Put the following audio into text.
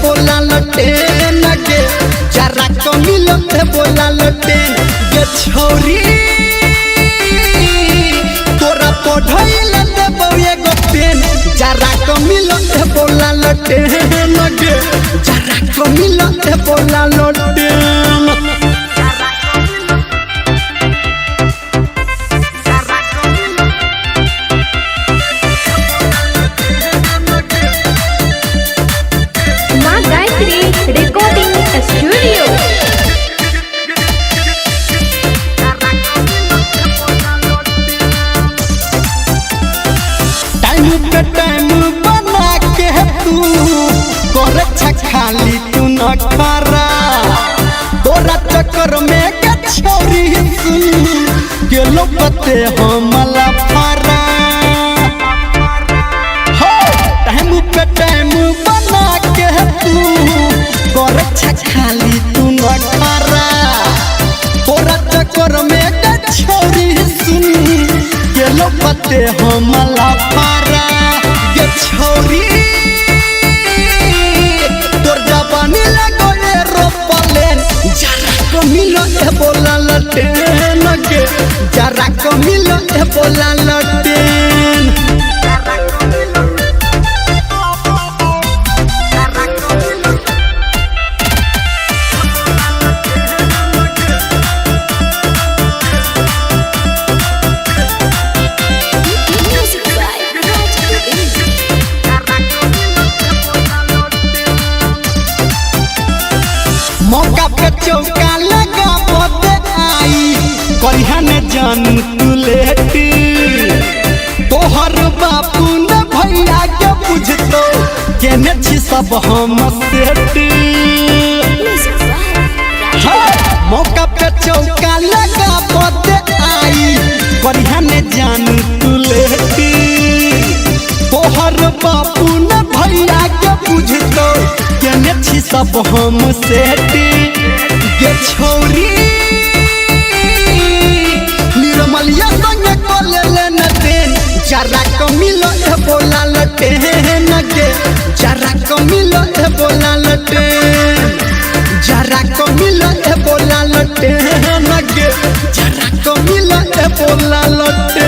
बोला लटे नगे जरा कमिल बोला लटे गे छोरी तोरा पढ़ाइल देबो एगो पेन जरा कमिल बोला लटे नगे जरा कमिल बोला लटे रिकॉर्डिंग स्टूडियो टाइम पे टाइम बना के तू करे खाली तू न खरा तोरा चक्कर में के छोरी सुन के लोपते हमला फरा हो टाइम पे टाइम बना के तू करे खाली तू न खरा तोरा चक्कर में के छोरी सुन के लोपते हमला फरा ये छोरी तोर जवानी लगोले रोपलेन जरा कमिल बोला लटे नगे जरा कमिल बोला लटे मौका पे चौका लगा बोते आई करिहा ने जान तू लेट तोहर बापू ने भैया के बुझतो केने छी सब हम सेट मौका पे चौका लगा बोते आई करिहा ने जान तू लेट तोहर बापू ने भैया के बुझतो केने छी सब हम सेट गे छोरी निर्मलिया संग कोले लेने देन जरा कमिल बोला लटे नगे जरा कमिल बोला लटे जरा कमिल बोला लटे नगे जरा कमिल बोला लटे